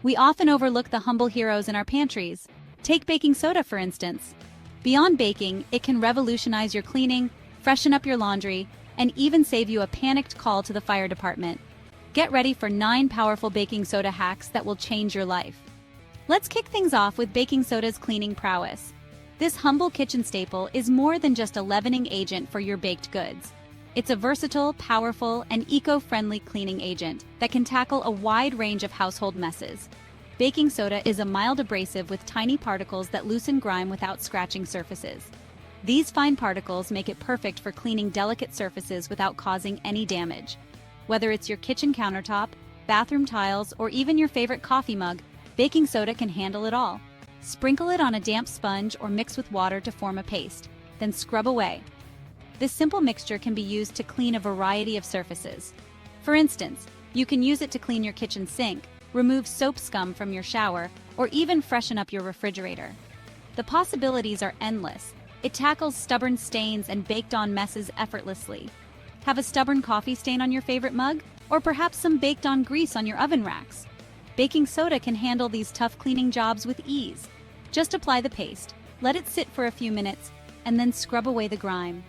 We often overlook the humble heroes in our pantries. Take baking soda, for instance. Beyond baking, it can revolutionize your cleaning, freshen up your laundry, and even save you a panicked call to the fire department. Get ready for 9 powerful baking soda hacks that will change your life. Let's kick things off with baking soda's cleaning prowess. This humble kitchen staple is more than just a leavening agent for your baked goods. It's a versatile, powerful, and eco-friendly cleaning agent that can tackle a wide range of household messes. Baking soda is a mild abrasive with tiny particles that loosen grime without scratching surfaces. These fine particles make it perfect for cleaning delicate surfaces without causing any damage. Whether it's your kitchen countertop, bathroom tiles, or even your favorite coffee mug, baking soda can handle it all. Sprinkle it on a damp sponge or mix with water to form a paste, then scrub away. This simple mixture can be used to clean a variety of surfaces. For instance, you can use it to clean your kitchen sink, remove soap scum from your shower, or even freshen up your refrigerator. The possibilities are endless. It tackles stubborn stains and baked-on messes effortlessly. Have a stubborn coffee stain on your favorite mug? Or perhaps some baked-on grease on your oven racks? Baking soda can handle these tough cleaning jobs with ease. Just apply the paste, let it sit for a few minutes, and then scrub away the grime.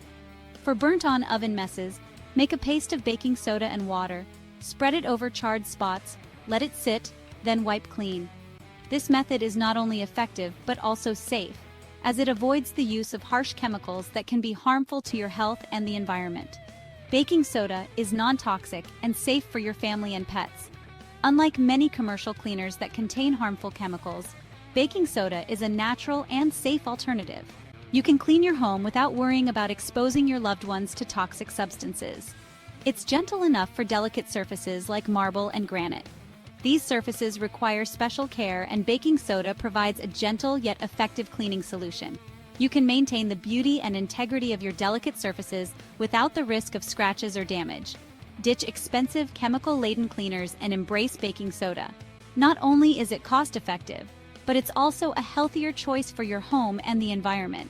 For burnt-on oven messes, make a paste of baking soda and water, spread it over charred spots, let it sit, then wipe clean. This method is not only effective but also safe, as it avoids the use of harsh chemicals that can be harmful to your health and the environment. Baking soda is non-toxic and safe for your family and pets. Unlike many commercial cleaners that contain harmful chemicals, baking soda is a natural and safe alternative. You can clean your home without worrying about exposing your loved ones to toxic substances. It's gentle enough for delicate surfaces like marble and granite. These surfaces require special care, and baking soda provides a gentle yet effective cleaning solution. You can maintain the beauty and integrity of your delicate surfaces without the risk of scratches or damage. Ditch expensive chemical-laden cleaners and embrace baking soda. Not only is it cost-effective, but it's also a healthier choice for your home and the environment.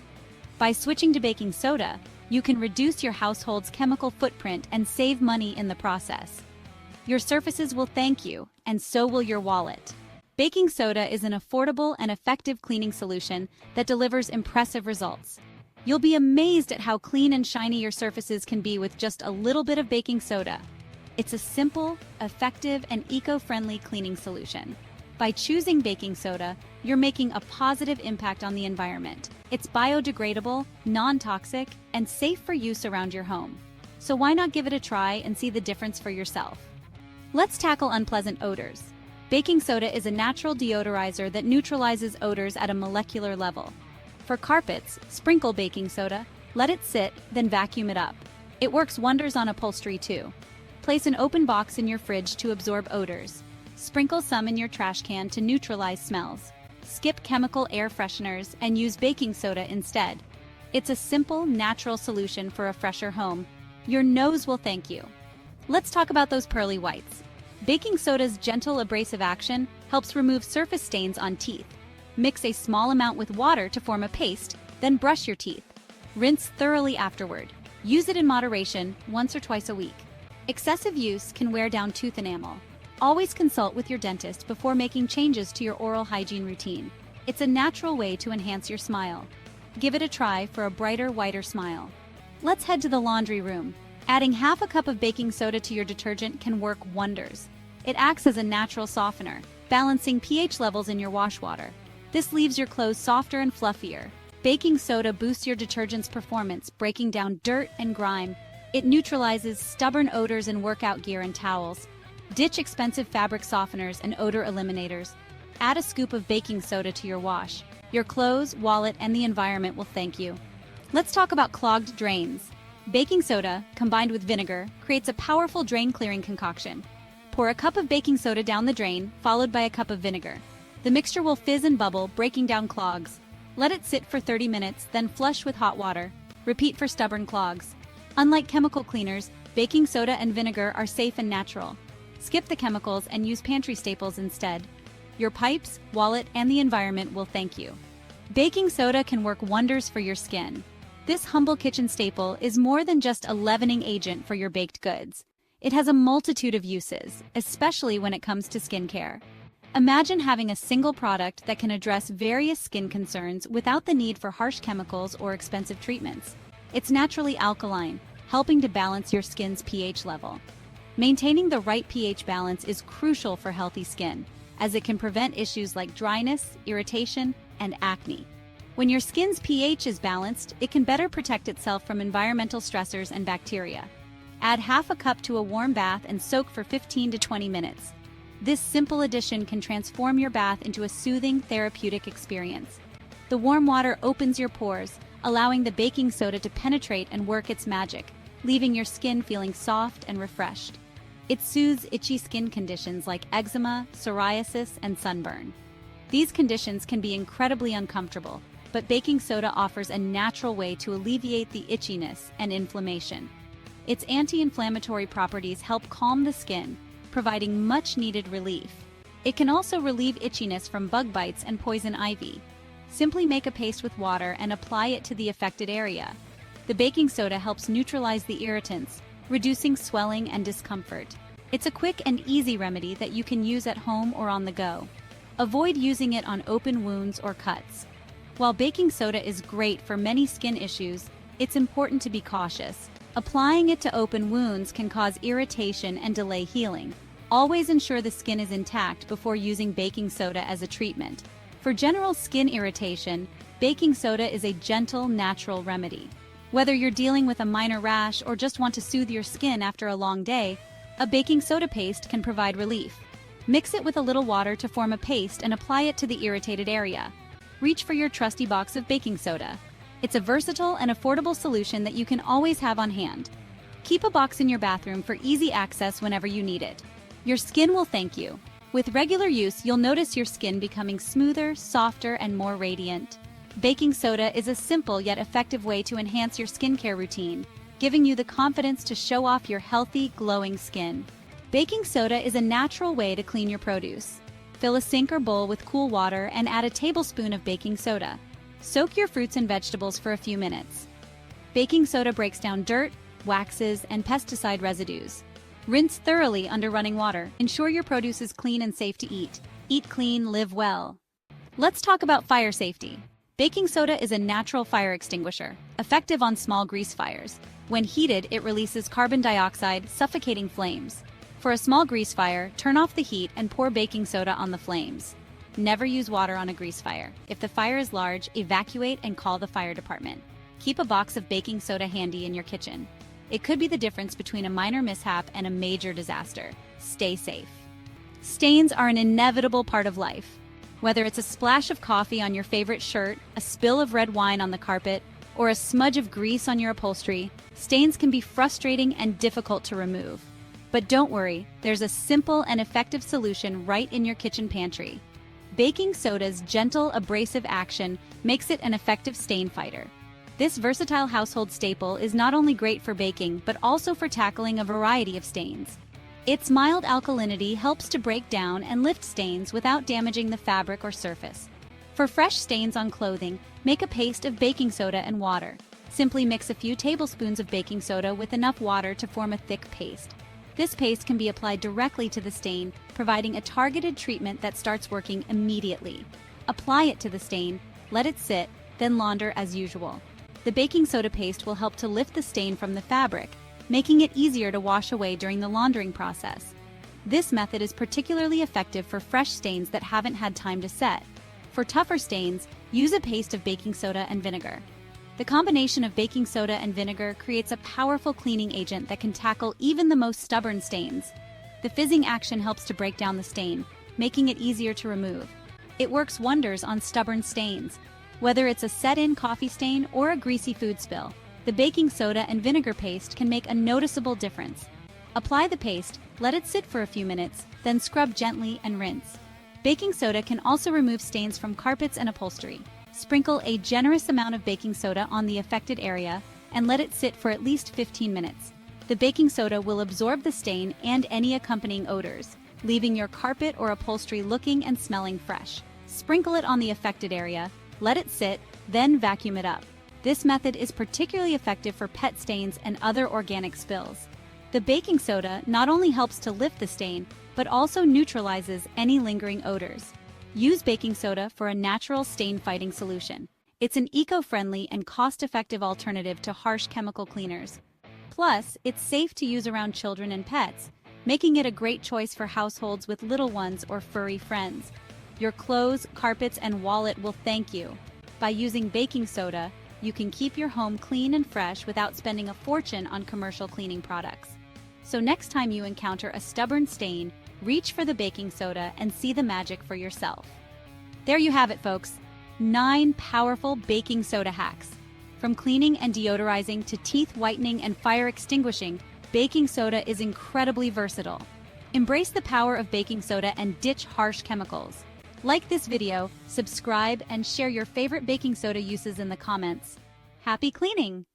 By switching to baking soda, you can reduce your household's chemical footprint and save money in the process. Your surfaces will thank you, and so will your wallet. Baking soda is an affordable and effective cleaning solution that delivers impressive results. You'll be amazed at how clean and shiny your surfaces can be with just a little bit of baking soda. It's a simple, effective, and eco-friendly cleaning solution. By choosing baking soda, you're making a positive impact on the environment. It's biodegradable, non-toxic, and safe for use around your home. So why not give it a try and see the difference for yourself? Let's tackle unpleasant odors. Baking soda is a natural deodorizer that neutralizes odors at a molecular level. For carpets, sprinkle baking soda, let it sit, then vacuum it up. It works wonders on upholstery too. Place an open box in your fridge to absorb odors. Sprinkle some in your trash can to neutralize smells. Skip chemical air fresheners and use baking soda instead. It's a simple, natural solution for a fresher home. Your nose will thank you. Let's talk about those pearly whites. Baking soda's gentle abrasive action helps remove surface stains on teeth. Mix a small amount with water to form a paste, then brush your teeth. Rinse thoroughly afterward. Use it in moderation, once or twice a week. Excessive use can wear down tooth enamel. Always consult with your dentist before making changes to your oral hygiene routine. It's a natural way to enhance your smile. Give it a try for a brighter, whiter smile. Let's head to the laundry room. Adding half a cup of baking soda to your detergent can work wonders. It acts as a natural softener, balancing pH levels in your wash water. This leaves your clothes softer and fluffier. Baking soda boosts your detergent's performance, breaking down dirt and grime. It neutralizes stubborn odors in workout gear and towels. Ditch expensive fabric softeners and odor eliminators. Add a scoop of baking soda to your wash. Your clothes, wallet, and the environment will thank you. Let's talk about clogged drains. Baking soda, combined with vinegar, creates a powerful drain-clearing concoction. Pour a cup of baking soda down the drain, followed by a cup of vinegar. The mixture will fizz and bubble, breaking down clogs. Let it sit for 30 minutes, then flush with hot water. Repeat for stubborn clogs. Unlike chemical cleaners, baking soda and vinegar are safe and natural. Skip the chemicals and use pantry staples instead. Your pipes, wallet, and the environment will thank you. Baking soda can work wonders for your skin. This humble kitchen staple is more than just a leavening agent for your baked goods. It has a multitude of uses, especially when it comes to skincare. Imagine having a single product that can address various skin concerns without the need for harsh chemicals or expensive treatments. It's naturally alkaline, helping to balance your skin's pH level. Maintaining the right pH balance is crucial for healthy skin, as it can prevent issues like dryness, irritation, and acne. When your skin's pH is balanced, it can better protect itself from environmental stressors and bacteria. Add half a cup to a warm bath and soak for 15 to 20 minutes. This simple addition can transform your bath into a soothing, therapeutic experience. The warm water opens your pores, allowing the baking soda to penetrate and work its magic, leaving your skin feeling soft and refreshed. It soothes itchy skin conditions like eczema, psoriasis, and sunburn. These conditions can be incredibly uncomfortable, but baking soda offers a natural way to alleviate the itchiness and inflammation. Its anti-inflammatory properties help calm the skin, providing much-needed relief. It can also relieve itchiness from bug bites and poison ivy. Simply make a paste with water and apply it to the affected area. The baking soda helps neutralize the irritants, reducing swelling and discomfort. It's a quick and easy remedy that you can use at home or on the go. Avoid using it on open wounds or cuts. While baking soda is great for many skin issues, it's important to be cautious. Applying it to open wounds can cause irritation and delay healing. Always ensure the skin is intact before using baking soda as a treatment. For general skin irritation, baking soda is a gentle, natural remedy. Whether you're dealing with a minor rash or just want to soothe your skin after a long day, a baking soda paste can provide relief. Mix it with a little water to form a paste and apply it to the irritated area. Reach for your trusty box of baking soda. It's a versatile and affordable solution that you can always have on hand. Keep a box in your bathroom for easy access whenever you need it. Your skin will thank you. With regular use, you'll notice your skin becoming smoother, softer, and more radiant. Baking soda is a simple yet effective way to enhance your skincare routine, giving you the confidence to show off your healthy, glowing skin. Baking soda is a natural way to clean your produce. Fill a sink or bowl with cool water and add a tablespoon of baking soda. Soak your fruits and vegetables for a few minutes. Baking soda breaks down dirt, waxes, and pesticide residues. Rinse thoroughly under running water. Ensure your produce is clean and safe to eat. Eat clean, live well. Let's talk about fire safety. Baking soda is a natural fire extinguisher, effective on small grease fires. When heated, it releases carbon dioxide, suffocating flames. For a small grease fire, turn off the heat and pour baking soda on the flames. Never use water on a grease fire. If the fire is large, evacuate and call the fire department. Keep a box of baking soda handy in your kitchen. It could be the difference between a minor mishap and a major disaster. Stay safe. Stains are an inevitable part of life. Whether it's a splash of coffee on your favorite shirt, a spill of red wine on the carpet, or a smudge of grease on your upholstery, stains can be frustrating and difficult to remove. But don't worry, there's a simple and effective solution right in your kitchen pantry. Baking soda's gentle, abrasive action makes it an effective stain fighter. This versatile household staple is not only great for baking, but also for tackling a variety of stains. Its mild alkalinity helps to break down and lift stains without damaging the fabric or surface. For fresh stains on clothing, make a paste of baking soda and water. Simply mix a few tablespoons of baking soda with enough water to form a thick paste. This paste can be applied directly to the stain, providing a targeted treatment that starts working immediately. Apply it to the stain, let it sit, then launder as usual. The baking soda paste will help to lift the stain from the fabric, making it easier to wash away during the laundering process. This method is particularly effective for fresh stains that haven't had time to set. For tougher stains, use a paste of baking soda and vinegar. The combination of baking soda and vinegar creates a powerful cleaning agent that can tackle even the most stubborn stains. The fizzing action helps to break down the stain, making it easier to remove. It works wonders on stubborn stains. Whether it's a set-in coffee stain or a greasy food spill, the baking soda and vinegar paste can make a noticeable difference. Apply the paste, let it sit for a few minutes, then scrub gently and rinse. Baking soda can also remove stains from carpets and upholstery. Sprinkle a generous amount of baking soda on the affected area and let it sit for at least 15 minutes. The baking soda will absorb the stain and any accompanying odors, leaving your carpet or upholstery looking and smelling fresh. Sprinkle it on the affected area, let it sit, then vacuum it up. This method is particularly effective for pet stains and other organic spills. The baking soda not only helps to lift the stain, but but also neutralizes any lingering odors. Use baking soda for a natural stain-fighting solution. It's an eco-friendly and cost-effective alternative to harsh chemical cleaners. Plus, it's safe to use around children and pets, making it a great choice for households with little ones or furry friends. Your clothes, carpets, and wallet will thank you. By using baking soda, you can keep your home clean and fresh without spending a fortune on commercial cleaning products. So next time you encounter a stubborn stain, reach for the baking soda and see the magic for yourself. There you have it, folks. 9 powerful baking soda hacks. From cleaning and deodorizing to teeth whitening and fire extinguishing, baking soda is incredibly versatile. Embrace the power of baking soda and ditch harsh chemicals. Like this video, subscribe, and share your favorite baking soda uses in the comments. Happy cleaning!